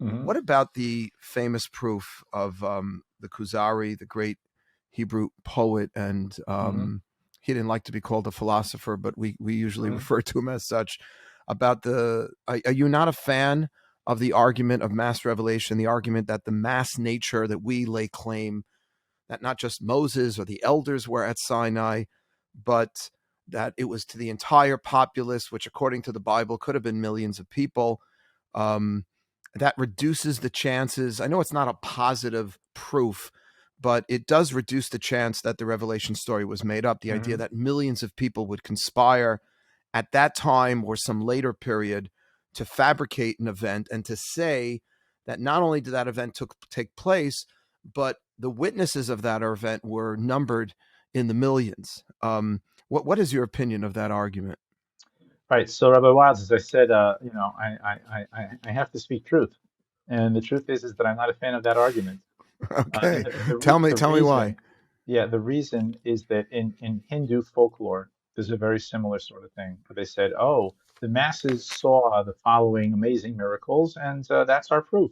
What about the famous proof of the Kuzari, the great Hebrew poet, and he didn't like to be called a philosopher, but we usually refer to him as such, about are you not a fan of the argument of mass revelation, the argument that the mass nature that we lay claim, that not just Moses or the elders were at Sinai, but that it was to the entire populace, which according to the Bible could have been millions of people, that reduces the chances. I know it's not a positive proof, but it does reduce the chance that the Revelation story was made up. The idea that millions of people would conspire at that time or some later period to fabricate an event and to say that not only did that event take place, but the witnesses of that event were numbered in the millions. What is your opinion of that argument? Right. So, Rabbi Wiles, as I said, I have to speak truth, and the truth is that I'm not a fan of that argument. Okay, And tell me why. reason, yeah, the reason is that in Hindu folklore, there's a very similar sort of thing where they said, "Oh, the masses saw the following amazing miracles, and that's our proof."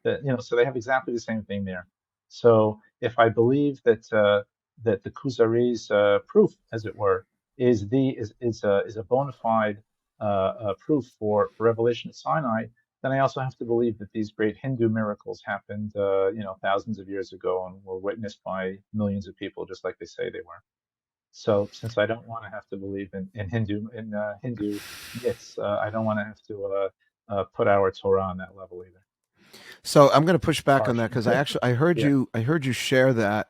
That so they have exactly the same thing there. So if I believe that the Kuzari's proof, as it were, is a bona fide proof for revelation at Sinai, then I also have to believe that these great Hindu miracles happened, thousands of years ago and were witnessed by millions of people, just like they say they were. So, since I don't want to have to believe in Hindu myths, I don't want to have to put our Torah on that level either. So I'm going to push back on Harsh. that because I heard Yeah. you share that.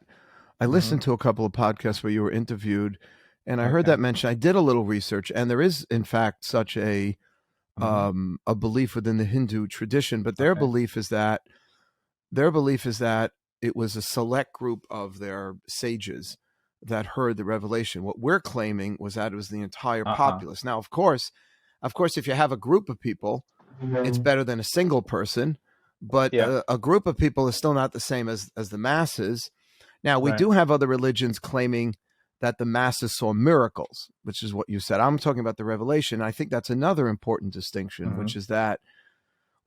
I listened hmm to a couple of podcasts where you were interviewed, and I heard Okay. that mentioned. I did a little research, and there is in fact such a hmm belief within the Hindu tradition, but Okay. their belief is that it was a select group of their sages that heard the revelation. What we're claiming was that it was the entire Uh-huh. populace. Now, of course, if you have a group of people, it's better than a single person, but Yeah. a group of people is still not the same as the masses. Now, we Right. do have other religions claiming that the masses saw miracles, which is what you said. I'm talking about the revelation. I think that's another important distinction, hmm which is that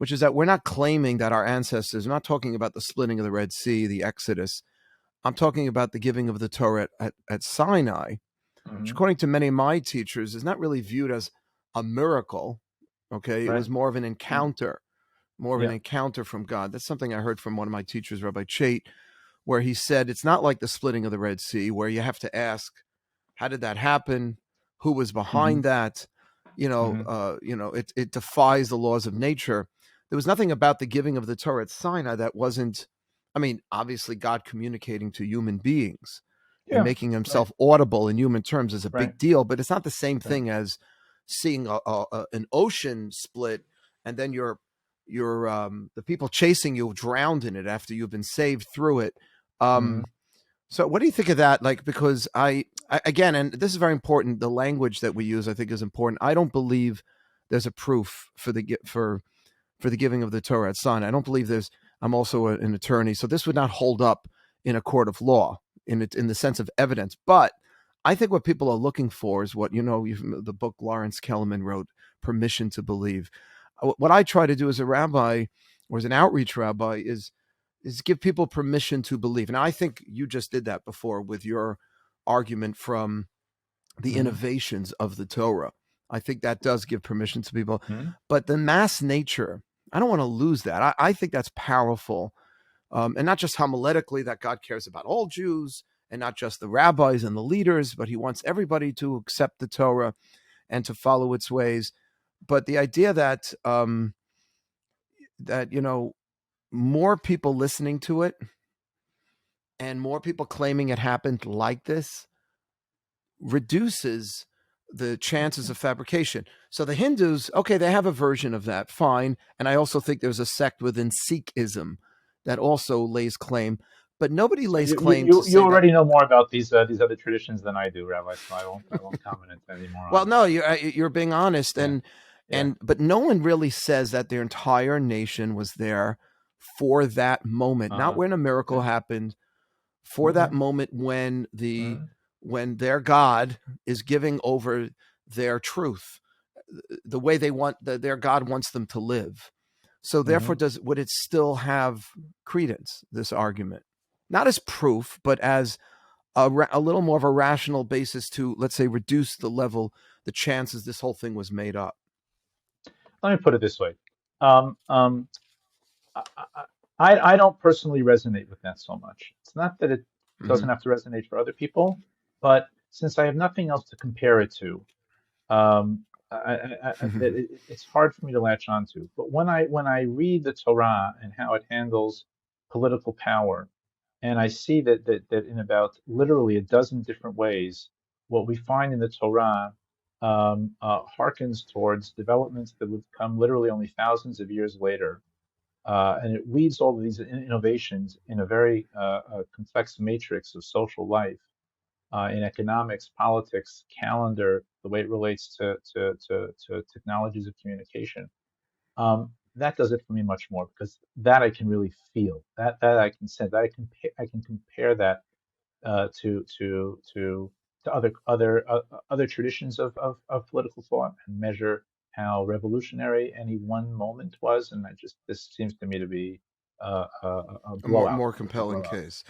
we're not claiming that our ancestors, I'm not talking about the splitting of the Red Sea, the Exodus. I'm talking about the giving of the Torah at Sinai, which hmm according to many of my teachers is not really viewed as a miracle. Okay. It Right. was more of an Mm. encounter, Yeah. from God. That's something I heard from one of my teachers, Rabbi Chait, where he said it's not like the splitting of the Red Sea, where you have to ask, how did that happen? Who was hmm behind that? hmm It defies the laws of nature. There was nothing about the giving of the Torah at Sinai that wasn't, I mean, obviously God communicating to human beings and Yeah. making Right. himself audible in human terms is a Right. big deal, but it's not the same Right. thing as seeing an ocean split and then the people chasing you drowned in it after you've been saved through it. hmm So what do you think of that? Like, because I again, and this is very important, the language that we use, I think, is important. I don't believe there's a proof for the giving of the Torah at Sinai. I don't believe there's. I'm also an attorney, so this would not hold up in a court of law in the sense of evidence. But I think what people are looking for is what the book Lawrence Kellerman wrote, Permission to Believe. What I try to do as a rabbi or as an outreach rabbi is give people permission to believe. And I think you just did that before with your argument from the hmm innovations of the Torah. I think that does give permission to people. hmm But the mass nature, I don't want to lose that. I think that's powerful. And not just homiletically that God cares about all Jews and not just the rabbis and the leaders, but he wants everybody to accept the Torah and to follow its ways. But the idea that more people listening to it and more people claiming it happened like this reduces the chances of fabrication. So the Hindus, okay, they have a version of that, fine. And I also think there's a sect within Sikhism that also lays claim, but nobody So lays you, you claim to you you say that. already know more about these other traditions than I do, Rabbi. So I won't comment anymore on Well, them. no, you're being honest, Yeah. Yeah. but no one really says that their entire nation was there for that moment, not Uh-huh. when a miracle Okay. happened, for that Okay. moment when Mm-hmm. when their God is giving over their truth, the way they want their God wants them to live. So therefore, Hmm. would it still have credence, this argument? Not as proof, but as a little more of a rational basis to, let's say, reduce the chances this whole thing was made up. Let me put it this way. Um, um, I, I don't personally resonate with that so much. It's not that it Hmm. doesn't have to resonate for other people, but since I have nothing else to compare it to, it's hard for me to latch onto. But when I read the Torah and how it handles political power, and I see that in about literally a dozen different ways, what we find in the Torah harkens towards developments that would come literally only thousands of years later, and it weaves all of these innovations in a very complex matrix of social life, in economics, politics, calendar, the way it relates to technologies of communication. That does it for me much more because that I can really feel. That I can sense. That I can compare that to other traditions of political thought and measure how revolutionary any one moment was. And I just this seems to me to be a A more blowout. more It's a compelling blowout. case.